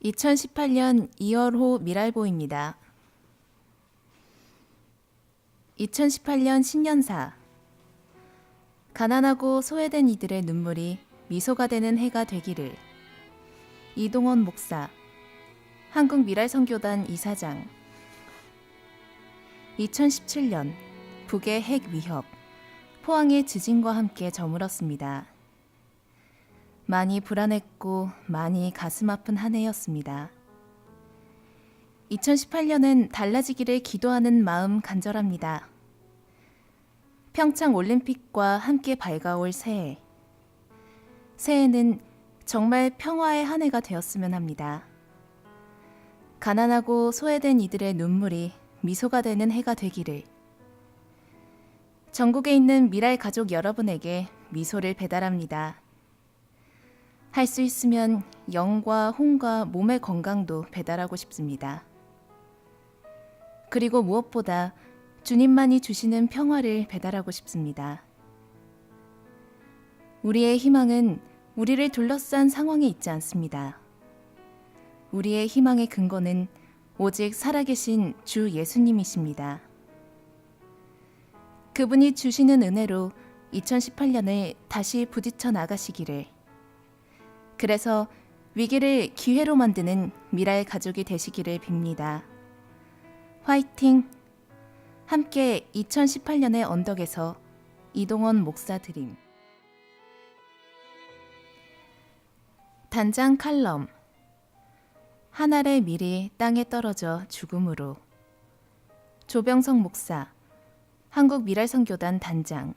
2018년 2월호 미랄보입니다. 2018년 신년사. 가난하고 소외된 이들의 눈물이 미소가 되는 해가 되기를. 이동원 목사, 한국미랄선교단 이사장. 2017년 북의 핵 위협, 포항의 지진과 함께 저물었습니다. 많이 불안했고 많이 가슴 아픈 한 해였습니다. 2018년은 달라지기를 기도하는 마음 간절합니다. 평창 올림픽과 함께 밝아올 새해. 새해는 정말 평화의 한 해가 되었으면 합니다. 가난하고 소외된 이들의 눈물이 미소가 되는 해가 되기를. 전국에 있는 미랄 가족 여러분에게 미소를 배달합니다. 할 수 있으면 영과 혼과 몸의 건강도 배달하고 싶습니다. 그리고 무엇보다 주님만이 주시는 평화를 배달하고 싶습니다. 우리의 희망은 우리를 둘러싼 상황에 있지 않습니다. 우리의 희망의 근거는 오직 살아계신 주 예수님이십니다. 그분이 주시는 은혜로 2018년을 다시 부딪혀 나가시기를. 그래서 위기를 기회로 만드는 미랄 가족이 되시기를 빕니다. 화이팅! 함께 2018년의 언덕에서 이동원 목사 드림. 단장 칼럼. 한 알의 밀이 땅에 떨어져 죽음으로. 조병석 목사, 한국미랄선교단 단장.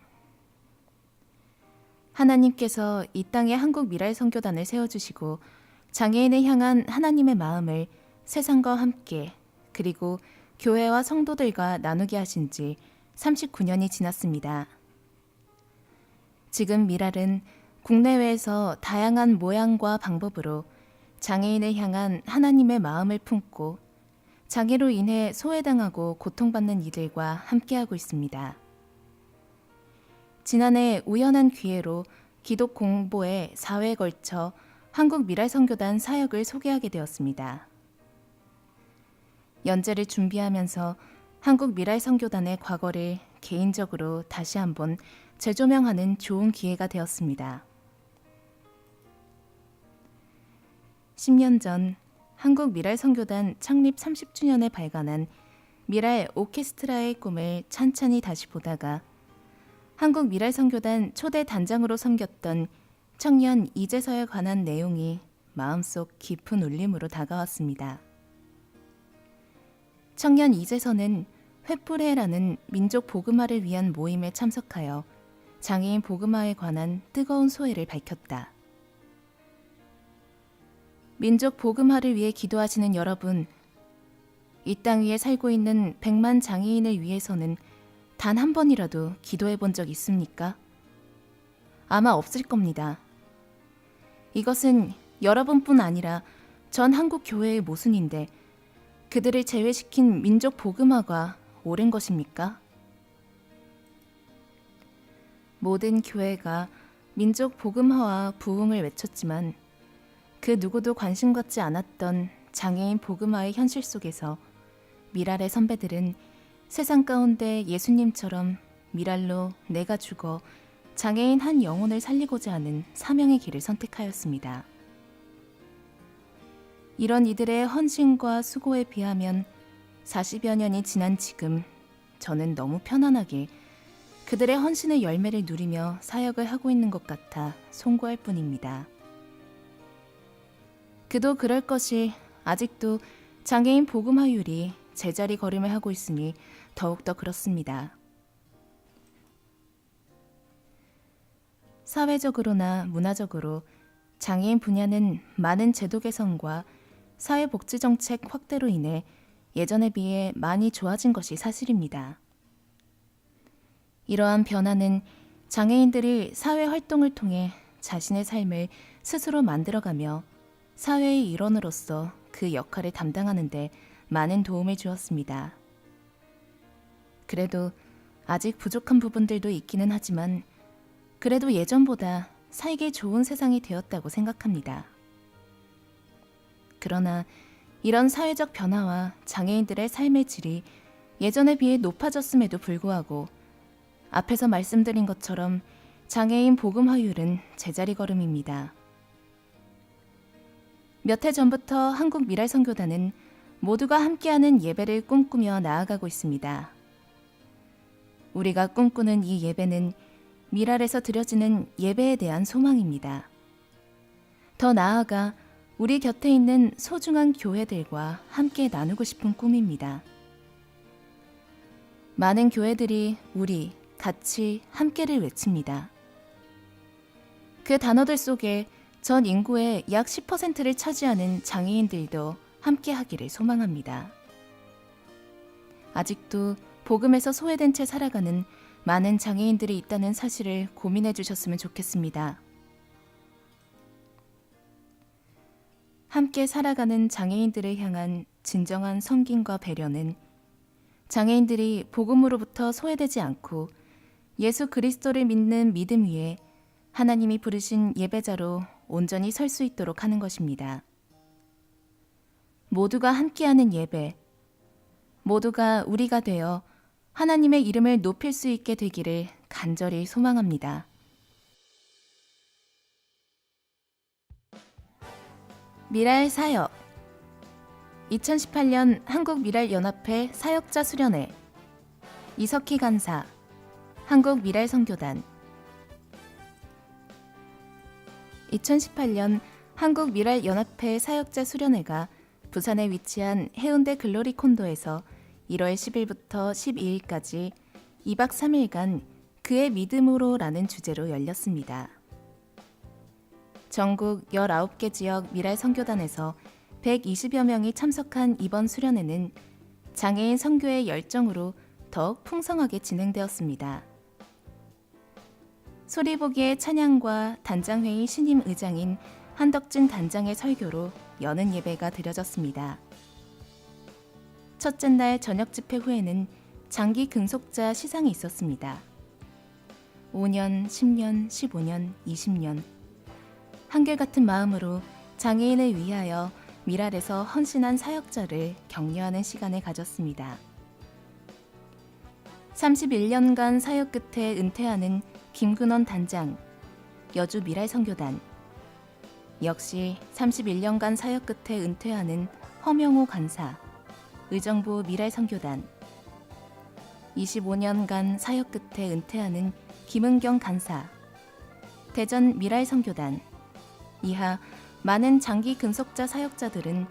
하나님께서 이 땅에 한국미랄선교단을 세워주시고 장애인을 향한 하나님의 마음을 세상과 함께 그리고 교회와 성도들과 나누게 하신 지 39년이 지났습니다. 지금 미랄은 국내외에서 다양한 모양과 방법으로 장애인을 향한 하나님의 마음을 품고 장애로 인해 소외당하고 고통받는 이들과 함께하고 있습니다. 지난해 우연한 기회로 기독 공보에 4회에 걸쳐 한국미랄선교단 사역을 소개하게 되었습니다. 연재를 준비하면서 한국미랄선교단의 과거를 개인적으로 다시 한번 재조명하는 좋은 기회가 되었습니다. 10년 전 한국미랄선교단 창립 30주년에 발간한 미랄 오케스트라의 꿈을 찬찬히 다시 보다가 한국미랄선교단 초대 단장으로 섬겼던 청년 이재서에 관한 내용이 마음속 깊은 울림으로 다가왔습니다. 청년 이재서는 횃불회라는 민족 복음화를 위한 모임에 참석하여 장애인 복음화에 관한 뜨거운 소회를 밝혔다. 민족 복음화를 위해 기도하시는 여러분, 이 땅 위에 살고 있는 100만 장애인을 위해서는 단 한 번이라도 기도해 본 적 있습니까? 아마 없을 겁니다. 이것은 여러분뿐 아니라 전 한국 교회의 모순인데 그들을 제외시킨 민족 복음화가 옳은 것입니까? 모든 교회가 민족 복음화와 부흥을 외쳤지만 그 누구도 관심 갖지 않았던 장애인 복음화의 현실 속에서 미랄의 선배들은 세상 가운데 예수님처럼 미랄로 내가 죽어 장애인 한 영혼을 살리고자 하는 사명의 길을 선택하였습니다. 이런 이들의 헌신과 수고에 비하면 40여 년이 지난 지금 저는 너무 편안하게 그들의 헌신의 열매를 누리며 사역을 하고 있는 것 같아 송구할 뿐입니다. 그도 그럴 것이 아직도 장애인 복음화율이 제자리 걸음을 하고 있으니 더욱더 그렇습니다. 사회적으로나 문화적으로 장애인 분야는 많은 제도 개선과 사회복지정책 확대로 인해 예전에 비해 많이 좋아진 것이 사실입니다. 이러한 변화는 장애인들이 사회활동을 통해 자신의 삶을 스스로 만들어가며 사회의 일원으로서 그 역할을 담당하는 데 많은 도움을 주었습니다. 그래도 아직 부족한 부분들도 있기는 하지만 그래도 예전보다 살기 좋은 세상이 되었다고 생각합니다. 그러나 이런 사회적 변화와 장애인들의 삶의 질이 예전에 비해 높아졌음에도 불구하고 앞에서 말씀드린 것처럼 장애인 복음화율은 제자리 걸음입니다. 몇 해 전부터 한국미랄선교단은 모두가 함께하는 예배를 꿈꾸며 나아가고 있습니다. 우리가 꿈꾸는 이 예배는 미랄에서 드려지는 예배에 대한 소망입니다. 더 나아가 우리 곁에 있는 소중한 교회들과 함께 나누고 싶은 꿈입니다. 많은 교회들이 우리 같이 함께를 외칩니다. 그 단어들 속에 전 인구의 약 10%를 차지하는 장애인들도 함께하기를 소망합니다. 아직도 복음에서 소외된 채 살아가는 많은 장애인들이 있다는 사실을 고민해 주셨으면 좋겠습니다. 함께 살아가는 장애인들을 향한 진정한 섬김과 배려는 장애인들이 복음으로부터 소외되지 않고 예수 그리스도를 믿는 믿음 위에 하나님이 부르신 예배자로 온전히 설 수 있도록 하는 것입니다. 모두가 함께하는 예배, 모두가 우리가 되어 하나님의 이름을 높일 수 있게 되기를 간절히 소망합니다. 미랄 사역 2018년 한국미랄연합회 사역자 수련회 이석희 간사 한국미랄선교단 2018년 한국미랄연합회 사역자 수련회가 부산에 위치한 해운대 글로리 콘도에서 1월 10일부터 12일까지 2박 3일간 그의 믿음으로라는 주제로 열렸습니다. 전국 19개 지역 미랄 선교단에서 120여 명이 참석한 이번 수련회는 장애인 선교의 열정으로 더욱 풍성하게 진행되었습니다. 소리보기의 찬양과 단장회의 신임 의장인 한덕진 단장의 설교로 여는 예배가 드려졌습니다. 첫째 날 저녁 집회 후에는 장기 근속자 시상이 있었습니다. 5년, 10년, 15년, 20년 한결같은 마음으로 장애인을 위하여 미랄에서 헌신한 사역자를 격려하는 시간을 가졌습니다. 31년간 사역 끝에 은퇴하는 김근원 단장, 여주 미랄 선교단, 역시 31년간 사역 끝에 은퇴하는 허명호 간사, 의정부 미랄 선교단, 25년간 사역 끝에 은퇴하는 김은경 간사, 대전 미랄 선교단, 이하 많은 장기 근속자 사역자들은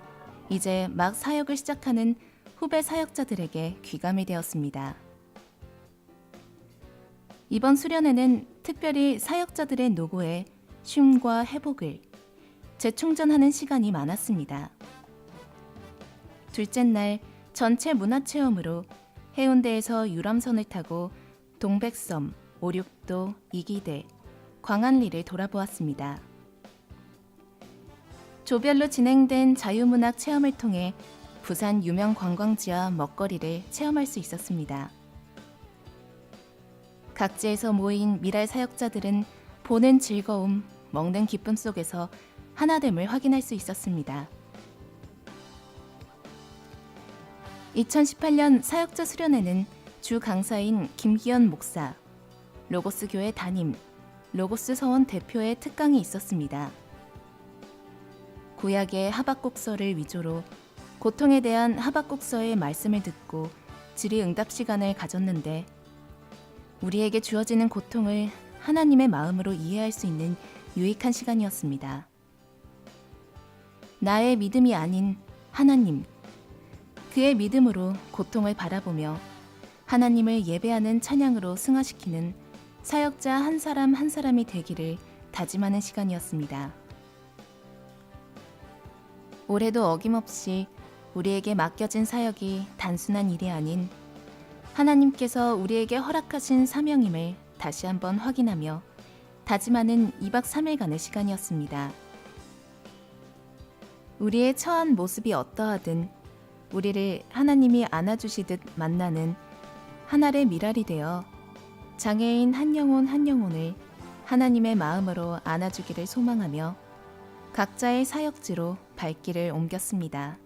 이제 막 사역을 시작하는 후배 사역자들에게 귀감이 되었습니다. 이번 수련회는 특별히 사역자들의 노고에 쉼과 회복을 재충전하는 시간이 많았습니다. 둘째 날 전체 문화체험으로 해운대에서 유람선을 타고 동백섬, 오륙도, 이기대, 광안리를 돌아보았습니다. 조별로 진행된 자유문학 체험을 통해 부산 유명 관광지와 먹거리를 체험할 수 있었습니다. 각지에서 모인 미랄 사역자들은 보는 즐거움, 먹는 기쁨 속에서 하나됨을 확인할 수 있었습니다. 2018년 사역자 수련회는 주 강사인 김기현 목사, 로고스 교회 담임, 로고스 서원 대표의 특강이 있었습니다. 구약의 하박국서를 위조로 고통에 대한 하박국서의 말씀을 듣고 질의응답 시간을 가졌는데 우리에게 주어지는 고통을 하나님의 마음으로 이해할 수 있는 유익한 시간이었습니다. 나의 믿음이 아닌 하나님, 그의 믿음으로 고통을 바라보며 하나님을 예배하는 찬양으로 승화시키는 사역자 한 사람 한 사람이 되기를 다짐하는 시간이었습니다. 올해도 어김없이 우리에게 맡겨진 사역이 단순한 일이 아닌 하나님께서 우리에게 허락하신 사명임을 다시 한번 확인하며 다짐하는 2박 3일간의 시간이었습니다. 우리의 처한 모습이 어떠하든 우리를 하나님이 안아주시듯 만나는 하나의 미랄이 되어 장애인 한 영혼 한 영혼을 하나님의 마음으로 안아주기를 소망하며 각자의 사역지로 발길을 옮겼습니다.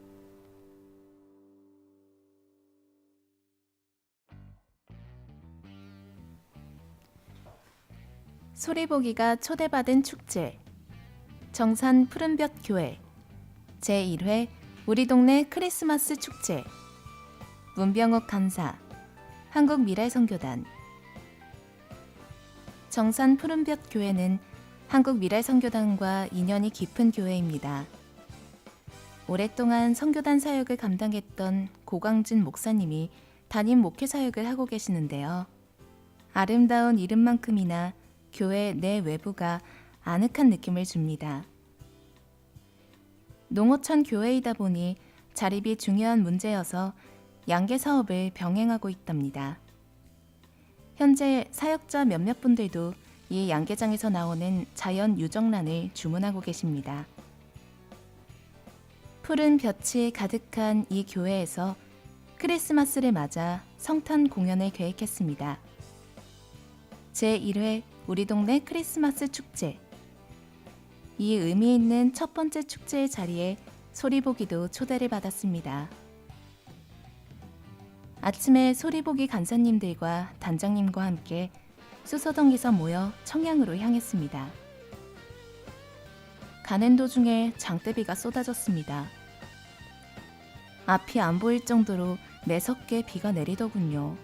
소리보기가 초대받은 축제, 정산 푸른볕 교회 제1회 우리 동네 크리스마스 축제, 문병욱 간사, 한국미랄선교단. 정산 푸른볕 교회는 한국미랄선교단과 인연이 깊은 교회입니다. 오랫동안 선교단 사역을 감당했던 고광진 목사님이 담임 목회 사역을 하고 계시는데요. 아름다운 이름만큼이나 교회 내 외부가 아늑한 느낌을 줍니다. 농어촌 교회이다 보니 자립이 중요한 문제여서 양계 사업을 병행하고 있답니다. 현재 사역자 몇몇 분들도 이 양계장에서 나오는 자연 유정란을 주문하고 계십니다. 푸른 볕이 가득한 이 교회에서 크리스마스를 맞아 성탄 공연을 계획했습니다. 제1회 우리 동네 크리스마스 축제. 이 의미 있는 첫 번째 축제의 자리에 소리보기도 초대를 받았습니다. 아침에 소리보기 간사님들과 단장님과 함께 수서동에서 모여 청양으로 향했습니다. 가는 도중에 장대비가 쏟아졌습니다. 앞이 안 보일 정도로 매섭게 비가 내리더군요.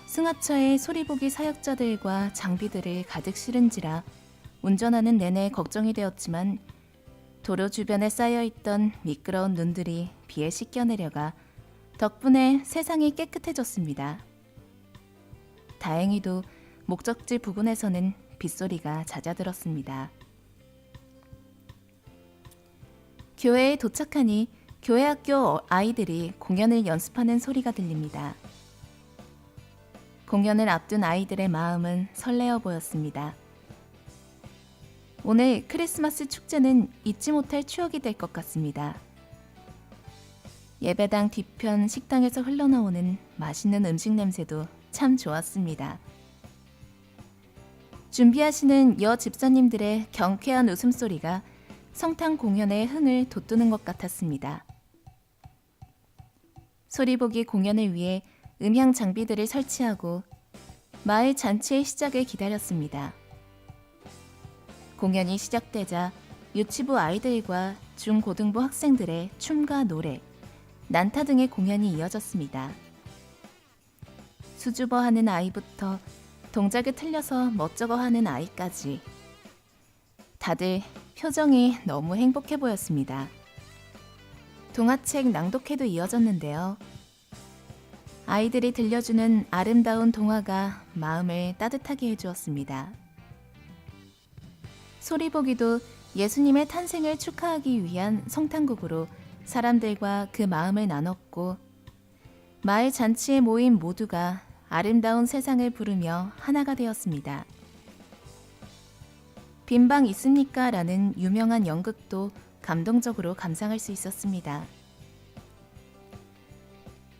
승하차에 소리보기 사역자들과 장비들을 가득 실은지라 운전하는 내내 걱정이 되었지만 도로 주변에 쌓여있던 미끄러운 눈들이 비에 씻겨내려가 덕분에 세상이 깨끗해졌습니다. 다행히도 목적지 부근에서는 빗소리가 잦아들었습니다. 교회에 도착하니 교회 학교 아이들이 공연을 연습하는 소리가 들립니다. 공연을 앞둔 아이들의 마음은 설레어 보였습니다. 오늘 크리스마스 축제는 잊지 못할 추억이 될 것 같습니다. 예배당 뒤편 식당에서 흘러나오는 맛있는 음식 냄새도 참 좋았습니다. 준비하시는 여 집사님들의 경쾌한 웃음소리가 성탄 공연의 흥을 돋우는 것 같았습니다. 소리보기 공연을 위해 음향 장비들을 설치하고 마을 잔치의 시작을 기다렸습니다. 공연이 시작되자 유치부 아이들과 중고등부 학생들의 춤과 노래, 난타 등의 공연이 이어졌습니다. 수줍어하는 아이부터 동작을 틀려서 멋쩍어 하는 아이까지 다들 표정이 너무 행복해 보였습니다. 동화책 낭독회도 이어졌는데요. 아이들이 들려주는 아름다운 동화가 마음을 따뜻하게 해주었습니다. 소리보기도 예수님의 탄생을 축하하기 위한 성탄곡으로 사람들과 그 마음을 나눴고 마을 잔치에 모인 모두가 아름다운 세상을 부르며 하나가 되었습니다. 빈방 있습니까? 라는 유명한 연극도 감동적으로 감상할 수 있었습니다.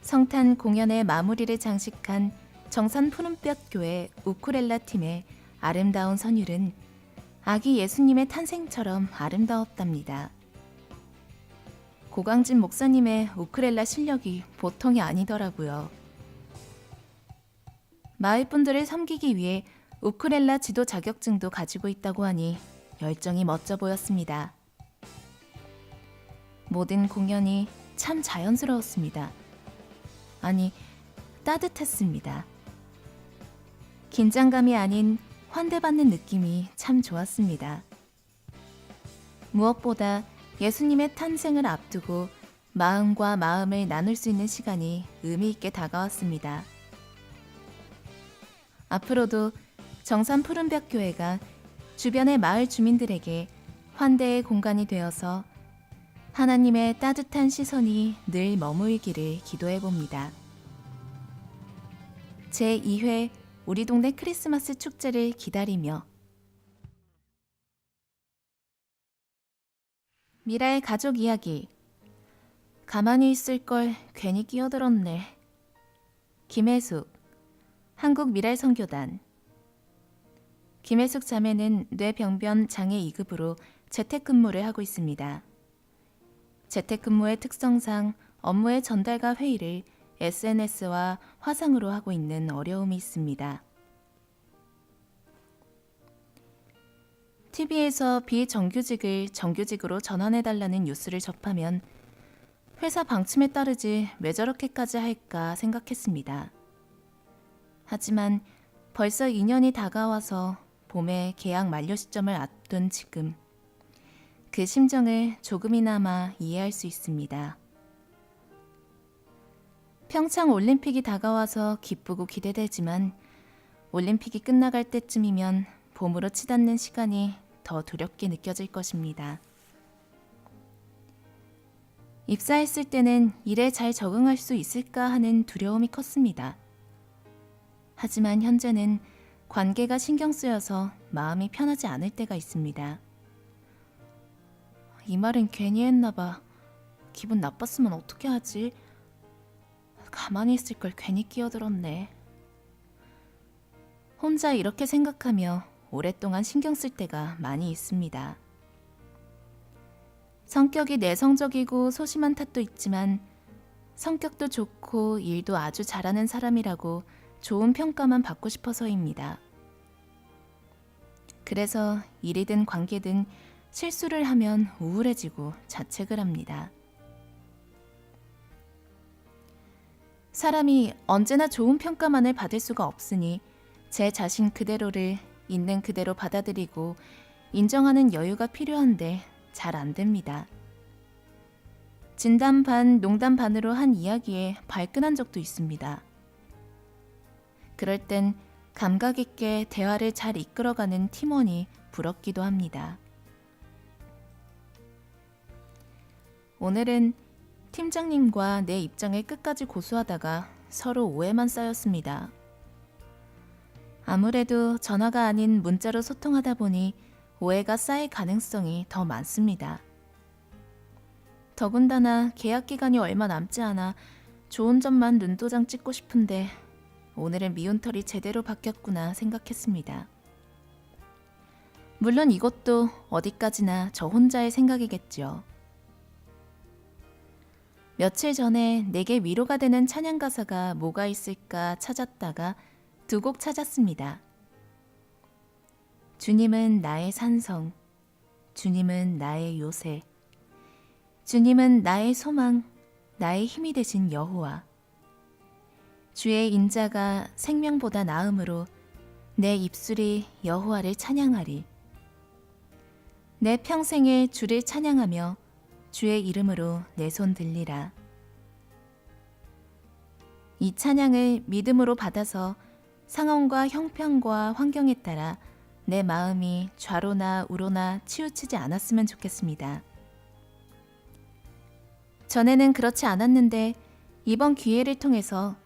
성탄 공연의 마무리를 장식한 정산 푸른볕 교회 우쿠렐라 팀의 아름다운 선율은 아기 예수님의 탄생처럼 아름다웠답니다. 고광진 목사님의 우쿠렐라 실력이 보통이 아니더라고요. 마을 분들을 섬기기 위해 우쿠렐라 지도 자격증도 가지고 있다고 하니 열정이 멋져 보였습니다. 모든 공연이 참 자연스러웠습니다. 아니, 따뜻했습니다. 긴장감이 아닌 환대받는 느낌이 참 좋았습니다. 무엇보다 예수님의 탄생을 앞두고 마음과 마음을 나눌 수 있는 시간이 의미 있게 다가왔습니다. 앞으로도 정산 푸른볕 교회가 주변의 마을 주민들에게 환대의 공간이 되어서 하나님의 따뜻한 시선이 늘 머무르기를 기도해 봅니다. 제2회 우리 동네 크리스마스 축제를 기다리며 미라의 가족 이야기. 가만히 있을 걸 괜히 끼어들었네. 김혜숙, 한국미랄선교단. 김혜숙 자매는 뇌병변 장애 2급으로 재택근무를 하고 있습니다. 재택근무의 특성상 업무의 전달과 회의를 SNS와 화상으로 하고 있는 어려움이 있습니다. TV에서 비정규직을 정규직으로 전환해달라는 뉴스를 접하면 회사 방침에 따르지 왜 저렇게까지 할까 생각했습니다. 하지만 벌써 2년이 다가와서 봄에 계약 만료 시점을 앞둔 지금 그 심정을 조금이나마 이해할 수 있습니다. 평창 올림픽이 다가와서 기쁘고 기대되지만 올림픽이 끝나갈 때쯤이면 봄으로 치닫는 시간이 더 두렵게 느껴질 것입니다. 입사했을 때는 일에 잘 적응할 수 있을까 하는 두려움이 컸습니다. 하지만 현재는 관계가 신경 쓰여서 마음이 편하지 않을 때가 있습니다. 이 말은 괜히 했나 봐. 기분 나빴으면 어떻게 하지? 가만히 있을 걸 괜히 끼어들었네. 혼자 이렇게 생각하며 오랫동안 신경 쓸 때가 많이 있습니다. 성격이 내성적이고 소심한 탓도 있지만 성격도 좋고 일도 아주 잘하는 사람이라고 좋은 평가만 받고 싶어서입니다. 그래서 일이든 관계든 실수를 하면 우울해지고 자책을 합니다. 사람이 언제나 좋은 평가만을 받을 수가 없으니 제 자신 그대로를 있는 그대로 받아들이고 인정하는 여유가 필요한데 잘 안 됩니다. 진담 반 농담 반으로 한 이야기에 발끈한 적도 있습니다. 그럴 땐 감각 있게 대화를 잘 이끌어가는 팀원이 부럽기도 합니다. 오늘은 팀장님과 내 입장을 끝까지 고수하다가 서로 오해만 쌓였습니다. 아무래도 전화가 아닌 문자로 소통하다 보니 오해가 쌓일 가능성이 더 많습니다. 더군다나 계약 기간이 얼마 남지 않아 좋은 점만 눈도장 찍고 싶은데 오늘은 미운 털이 제대로 박혔구나 생각했습니다. 물론 이것도 어디까지나 저 혼자의 생각이겠죠. 며칠 전에 내게 위로가 되는 찬양 가사가 뭐가 있을까 찾았다가 두 곡 찾았습니다. 주님은 나의 산성, 주님은 나의 요새, 주님은 나의 소망, 나의 힘이 되신 여호와. 주의 인자가 생명보다 나음으로 내 입술이 여호와를 찬양하리. 내 평생에 주를 찬양하며 주의 이름으로 내 손 들리라. 이 찬양을 믿음으로 받아서 상황과 형편과 환경에 따라 내 마음이 좌로나 우로나 치우치지 않았으면 좋겠습니다. 전에는 그렇지 않았는데 이번 기회를 통해서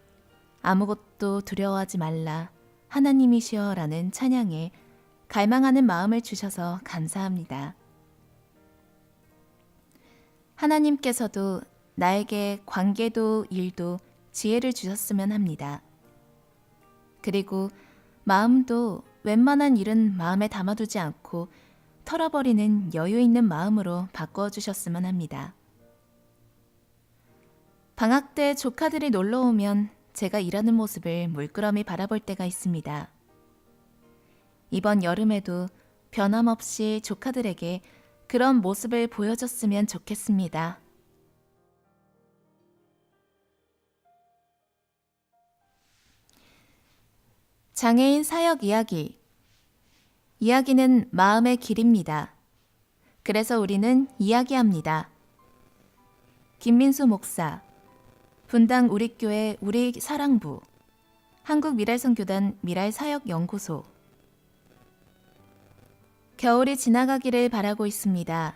아무것도 두려워하지 말라 하나님이시여 라는 찬양에 갈망하는 마음을 주셔서 감사합니다. 하나님께서도 나에게 관계도 일도 지혜를 주셨으면 합니다. 그리고 마음도 웬만한 일은 마음에 담아두지 않고 털어버리는 여유 있는 마음으로 바꿔 주셨으면 합니다. 방학 때 조카들이 놀러 오면 제가 일하는 모습을 물끄러미 바라볼 때가 있습니다. 이번 여름에도 변함없이 조카들에게 그런 모습을 보여줬으면 좋겠습니다. 장애인 사역 이야기. 이야기는 마음의 길입니다. 그래서 우리는 이야기합니다. 김민수 목사, 분당 우리교회 우리사랑부, 한국미랄선교단 미랄사역연구소. 겨울이 지나가기를 바라고 있습니다.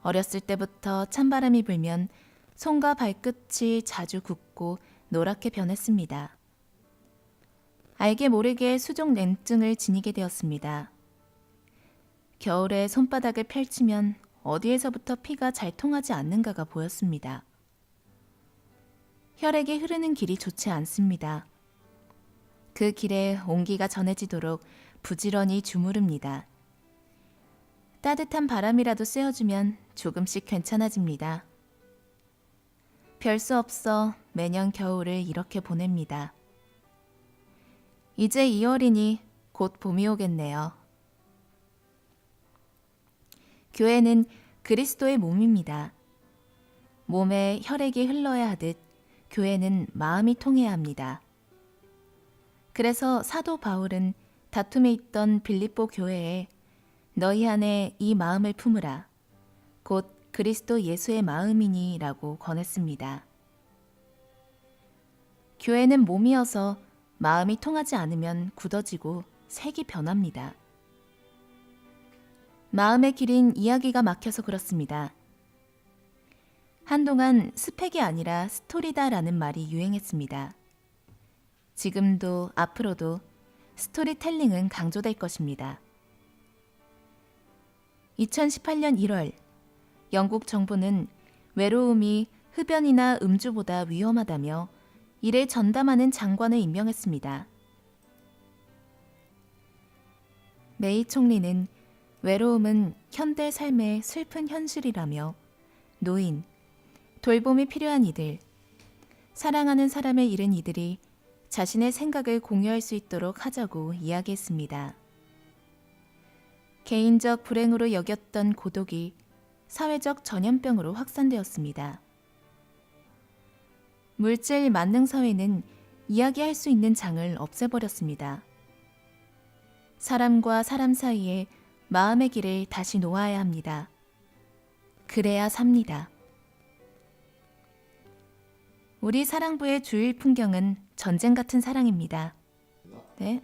어렸을 때부터 찬바람이 불면 손과 발끝이 자주 굽고 노랗게 변했습니다. 알게 모르게 수족 냉증을 지니게 되었습니다. 겨울에 손바닥을 펼치면 어디에서부터 피가 잘 통하지 않는가가 보였습니다. 혈액이 흐르는 길이 좋지 않습니다. 그 길에 온기가 전해지도록 부지런히 주무릅니다. 따뜻한 바람이라도 쐬어주면 조금씩 괜찮아집니다. 별 수 없어 매년 겨울을 이렇게 보냅니다. 이제 2월이니 곧 봄이 오겠네요. 교회는 그리스도의 몸입니다. 몸에 혈액이 흘러야 하듯 교회는 마음이 통해야 합니다. 그래서 사도 바울은 다툼에 있던 빌립보 교회에 너희 안에 이 마음을 품으라. 곧 그리스도 예수의 마음이니 라고 권했습니다. 교회는 몸이어서 마음이 통하지 않으면 굳어지고 색이 변합니다. 마음의 길인 이야기가 막혀서 그렇습니다. 한동안 스펙이 아니라 스토리다라는 말이 유행했습니다. 지금도 앞으로도 스토리텔링은 강조될 것입니다. 2018년 1월 영국 정부는 외로움이 흡연이나 음주보다 위험하다며 이를 전담하는 장관을 임명했습니다. 메이 총리는 외로움은 현대 삶의 슬픈 현실이라며 노인, 돌봄이 필요한 이들, 사랑하는 사람을 잃은 이들이 자신의 생각을 공유할 수 있도록 하자고 이야기했습니다. 개인적 불행으로 여겼던 고독이 사회적 전염병으로 확산되었습니다. 물질 만능 사회는 이야기할 수 있는 장을 없애버렸습니다. 사람과 사람 사이에 마음의 길을 다시 놓아야 합니다. 그래야 삽니다. 우리 사랑부의 주일 풍경은 전쟁 같은 사랑입니다. 네.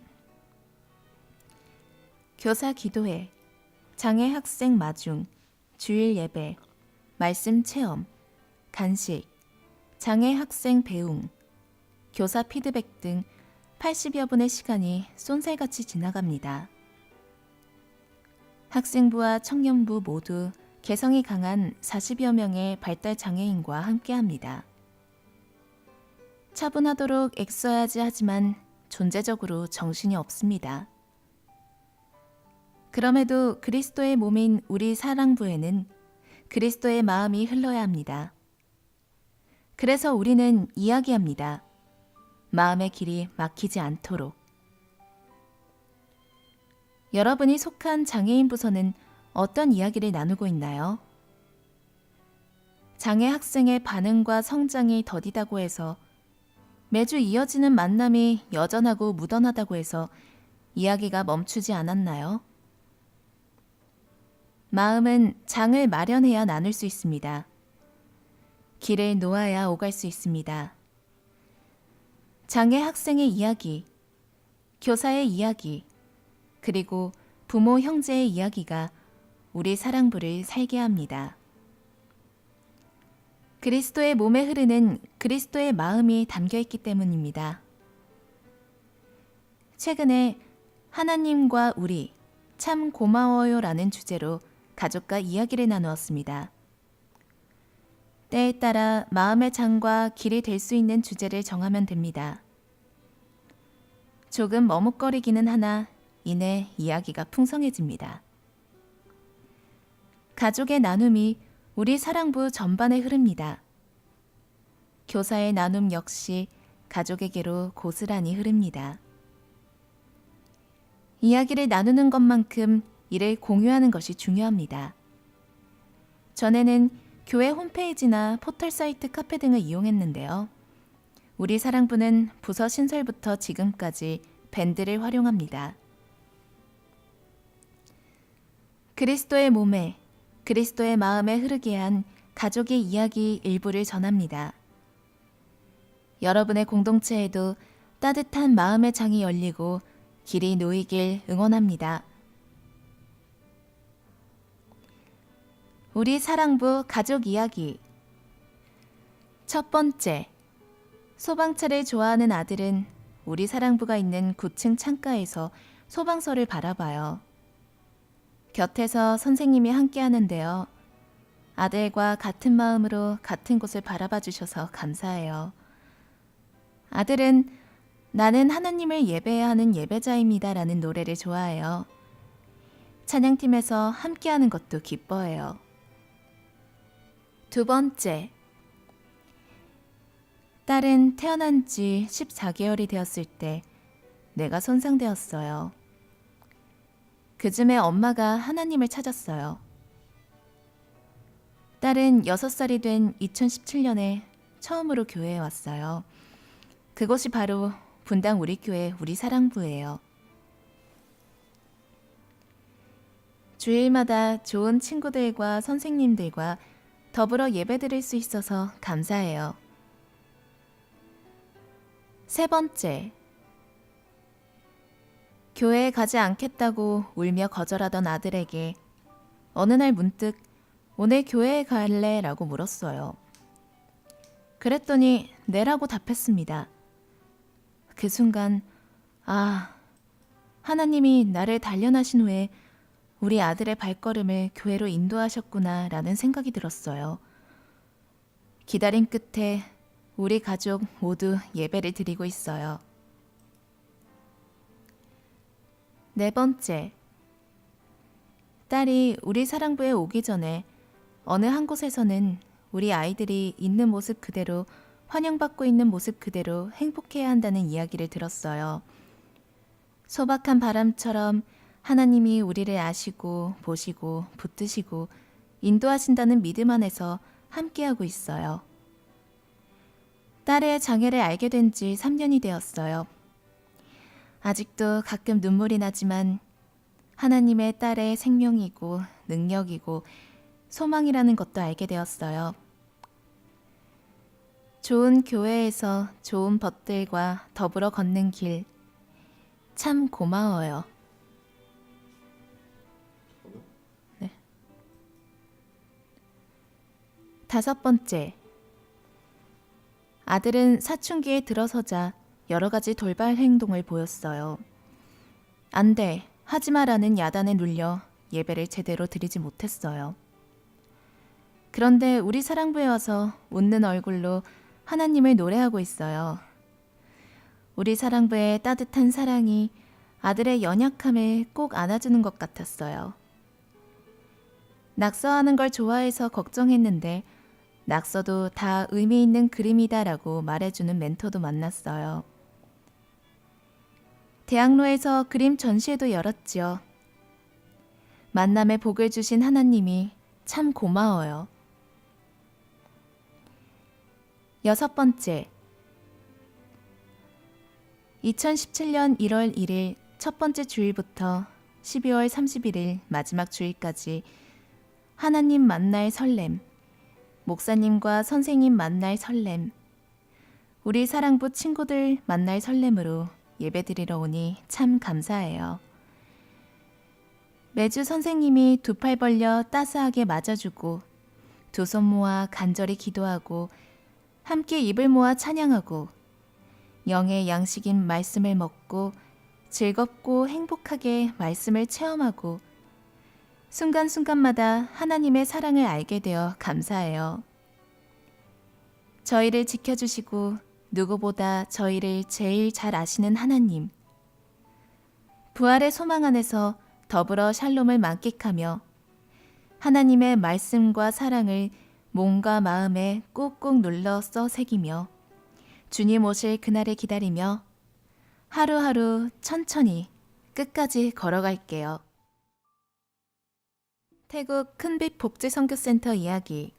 교사 기도회, 장애 학생 마중, 주일 예배, 말씀 체험, 간식, 장애 학생 배웅, 교사 피드백 등 80여 분의 시간이 쏜살같이 지나갑니다. 학생부와 청년부 모두 개성이 강한 40여 명의 발달 장애인과 함께합니다. 차분하도록 애써야지 하지만 존재적으로 정신이 없습니다. 그럼에도 그리스도의 몸인 우리 사랑부에는 그리스도의 마음이 흘러야 합니다. 그래서 우리는 이야기합니다. 마음의 길이 막히지 않도록. 여러분이 속한 장애인 부서는 어떤 이야기를 나누고 있나요? 장애 학생의 반응과 성장이 더디다고 해서 매주 이어지는 만남이 여전하고 무던하다고 해서 이야기가 멈추지 않았나요? 마음은 장을 마련해야 나눌 수 있습니다. 길을 놓아야 오갈 수 있습니다. 장애 학생의 이야기, 교사의 이야기, 그리고 부모 형제의 이야기가 우리 사랑부를 살게 합니다. 그리스도의 몸에 흐르는 그리스도의 마음이 담겨있기 때문입니다. 최근에 하나님과 우리 참 고마워요 라는 주제로 가족과 이야기를 나누었습니다. 때에 따라 마음의 장과 길이 될 수 있는 주제를 정하면 됩니다. 조금 머뭇거리기는 하나 이내 이야기가 풍성해집니다. 가족의 나눔이 우리 사랑부 전반에 흐릅니다. 교사의 나눔 역시 가족에게로 고스란히 흐릅니다. 이야기를 나누는 것만큼 이를 공유하는 것이 중요합니다. 전에는 교회 홈페이지나 포털 사이트 카페 등을 이용했는데요. 우리 사랑부는 부서 신설부터 지금까지 밴드를 활용합니다. 그리스도의 몸에, 그리스도의 마음에 흐르게 한 가족의 이야기 일부를 전합니다. 여러분의 공동체에도 따뜻한 마음의 장이 열리고 길이 놓이길 응원합니다. 우리 사랑부 가족 이야기. 첫 번째, 소방차를 좋아하는 아들은 우리 사랑부가 있는 9층 창가에서 소방서를 바라봐요. 곁에서 선생님이 함께 하는데요. 아들과 같은 마음으로 같은 곳을 바라봐 주셔서 감사해요. 아들은 나는 하나님을 예배해야 하는 예배자입니다라는 노래를 좋아해요. 찬양팀에서 함께하는 것도 기뻐해요. 두 번째, 딸은 태어난 지 14개월이 되었을 때 뇌가 손상되었어요. 그쯤에 엄마가 하나님을 찾았어요. 딸은 6살이 된 2017년에 처음으로 교회에 왔어요. 그곳이 바로 분당 우리교회 우리사랑부예요. 주일마다 좋은 친구들과 선생님들과 더불어 예배드릴 수 있어서 감사해요. 세 번째, 교회에 가지 않겠다고 울며 거절하던 아들에게 어느 날 문득 오늘 교회에 갈래? 라고 물었어요. 그랬더니 네라고 답했습니다. 그 순간 하나님이 나를 단련하신 후에 우리 아들의 발걸음을 교회로 인도하셨구나 라는 생각이 들었어요. 기다림 끝에 우리 가족 모두 예배를 드리고 있어요. 네 번째, 딸이 우리 사랑부에 오기 전에 어느 한 곳에서는 우리 아이들이 있는 모습 그대로 환영받고 있는 모습 그대로 행복해야 한다는 이야기를 들었어요. 소박한 바람처럼 하나님이 우리를 아시고 보시고 붙드시고 인도하신다는 믿음 안에서 함께하고 있어요. 딸의 장애를 알게 된 지 3년이 되었어요. 아직도 가끔 눈물이 나지만 하나님의 딸의 생명이고 능력이고 소망이라는 것도 알게 되었어요. 좋은 교회에서 좋은 벗들과 더불어 걷는 길, 참 고마워요. 네. 다섯 번째, 아들은 사춘기에 들어서자 여러 가지 돌발 행동을 보였어요. 안 돼, 하지 마라는 야단에 눌려 예배를 제대로 드리지 못했어요. 그런데 우리 사랑부에 와서 웃는 얼굴로 하나님을 노래하고 있어요. 우리 사랑부의 따뜻한 사랑이 아들의 연약함을 꼭 안아주는 것 같았어요. 낙서하는 걸 좋아해서 걱정했는데 낙서도 다 의미 있는 그림이다라고 말해주는 멘토도 만났어요. 대학로에서 그림 전시회도 열었지요. 만남의 복을 주신 하나님이 참 고마워요. 여섯 번째, 2017년 1월 1일 첫 번째 주일부터 12월 31일 마지막 주일까지 하나님 만날 설렘, 목사님과 선생님 만날 설렘, 우리 사랑부 친구들 만날 설렘으로 예배드리러 오니 참 감사해요. 매주 선생님이 두 팔 벌려 따스하게 맞아주고 두 손 모아 간절히 기도하고 함께 입을 모아 찬양하고 영의 양식인 말씀을 먹고 즐겁고 행복하게 말씀을 체험하고 순간순간마다 하나님의 사랑을 알게 되어 감사해요. 저희를 지켜주시고 누구보다 저희를 제일 잘 아시는 하나님, 부활의 소망 안에서 더불어 샬롬을 만끽하며 하나님의 말씀과 사랑을 몸과 마음에 꾹꾹 눌러 써 새기며 주님 오실 그날을 기다리며 하루하루 천천히 끝까지 걸어갈게요. 태국 큰빛 복지선교센터 이야기.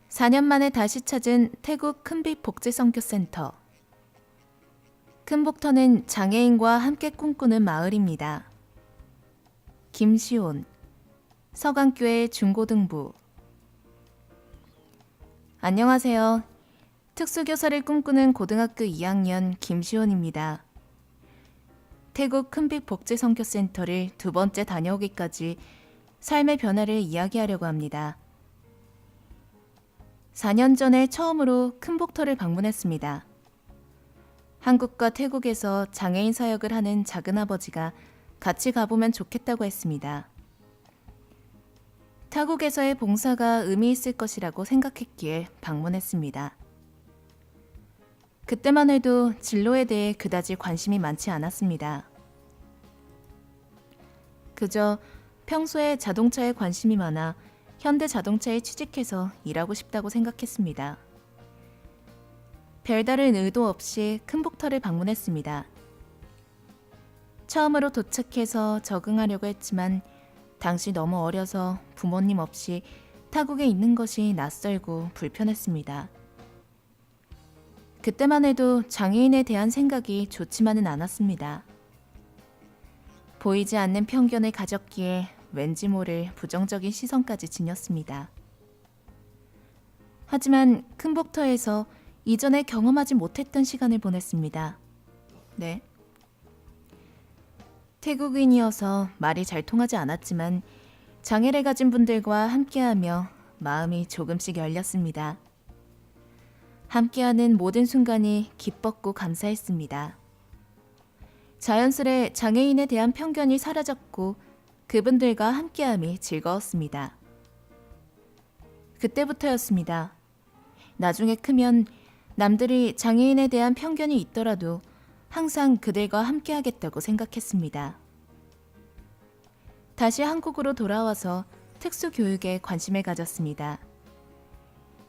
4년 만에 다시 찾은 태국 큰빛 복지선교센터. 큰복터는 장애인과 함께 꿈꾸는 마을입니다. 김시온, 서강교회 중고등부. 안녕하세요. 특수교사를 꿈꾸는 고등학교 2학년 김시온입니다. 태국 큰빛 복지선교센터를 두 번째 다녀오기까지 삶의 변화를 이야기하려고 합니다. 4년 전에 처음으로 큰복터를 방문했습니다. 한국과 태국에서 장애인 사역을 하는 작은아버지가 같이 가보면 좋겠다고 했습니다. 타국에서의 봉사가 의미 있을 것이라고 생각했기에 방문했습니다. 그때만 해도 진로에 대해 그다지 관심이 많지 않았습니다. 그저 평소에 자동차에 관심이 많아 현대자동차에 취직해서 일하고 싶다고 생각했습니다. 별다른 의도 없이 큰복터를 방문했습니다. 처음으로 도착해서 적응하려고 했지만 당시 너무 어려서 부모님 없이 타국에 있는 것이 낯설고 불편했습니다. 그때만 해도 장애인에 대한 생각이 좋지만은 않았습니다. 보이지 않는 편견을 가졌기에 왠지 모를 부정적인 시선까지 지녔습니다. 하지만 큰복터에서 이전에 경험하지 못했던 시간을 보냈습니다. 네. 태국인이어서 말이 잘 통하지 않았지만 장애를 가진 분들과 함께하며 마음이 조금씩 열렸습니다. 함께하는 모든 순간이 기뻤고 감사했습니다. 자연스레 장애인에 대한 편견이 사라졌고 그분들과 함께함이 즐거웠습니다. 그때부터였습니다. 나중에 크면 남들이 장애인에 대한 편견이 있더라도 항상 그들과 함께하겠다고 생각했습니다. 다시 한국으로 돌아와서 특수교육에 관심을 가졌습니다.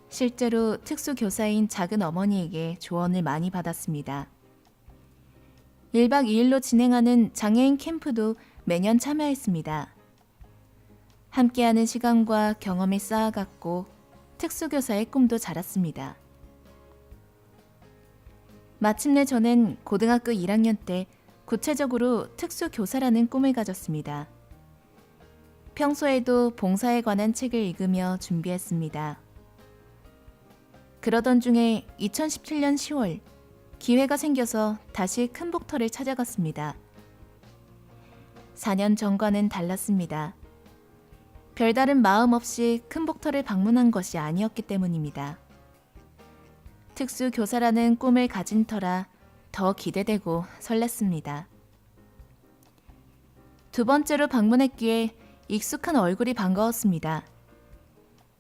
실제로 특수교사인 작은 어머니에게 조언을 많이 받았습니다. 1박 2일로 진행하는 장애인 캠프도 매년 참여했습니다. 함께하는 시간과 경험을 쌓아갔고 특수교사의 꿈도 자랐습니다. 마침내 저는 고등학교 1학년 때 구체적으로 특수교사라는 꿈을 가졌습니다. 평소에도 봉사에 관한 책을 읽으며 준비했습니다. 그러던 중에 2017년 10월 기회가 생겨서 다시 큰복터를 찾아갔습니다. 4년 전과는 달랐습니다. 별다른 마음 없이 큰복터를 방문한 것이 아니었기 때문입니다. 특수교사라는 꿈을 가진 터라 더 기대되고 설렜습니다. 두 번째로 방문했기에 익숙한 얼굴이 반가웠습니다.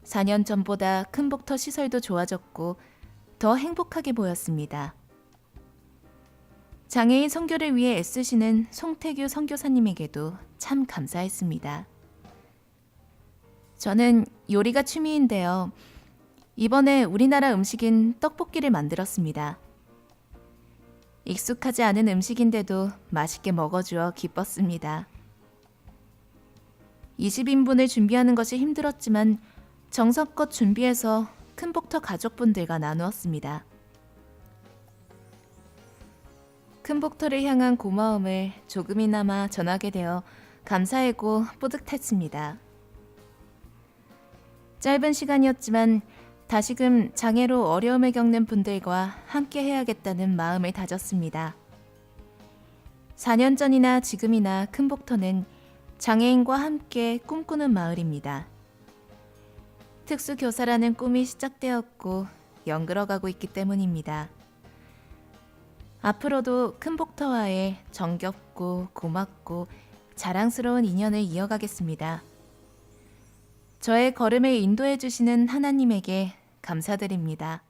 4년 전보다 큰복터 시설도 좋아졌고 더 행복하게 보였습니다. 장애인 선교를 위해 애쓰시는 송태규 선교사님에게도 참 감사했습니다. 저는 요리가 취미인데요. 이번에 우리나라 음식인 떡볶이를 만들었습니다. 익숙하지 않은 음식인데도 맛있게 먹어주어 기뻤습니다. 20인분을 준비하는 것이 힘들었지만 정성껏 준비해서 큰복터 가족분들과 나누었습니다. 큰복터를 향한 고마움을 조금이나마 전하게 되어 감사하고 뿌듯했습니다. 짧은 시간이었지만 다시금 장애로 어려움을 겪는 분들과 함께 해야겠다는 마음을 다졌습니다. 4년 전이나 지금이나 큰복터는 장애인과 함께 꿈꾸는 마을입니다. 특수교사라는 꿈이 시작되었고 연결어가고 있기 때문입니다. 앞으로도 큰복터와의 정겹고 고맙고 자랑스러운 인연을 이어가겠습니다. 저의 걸음을 인도해 주시는 하나님에게 감사드립니다.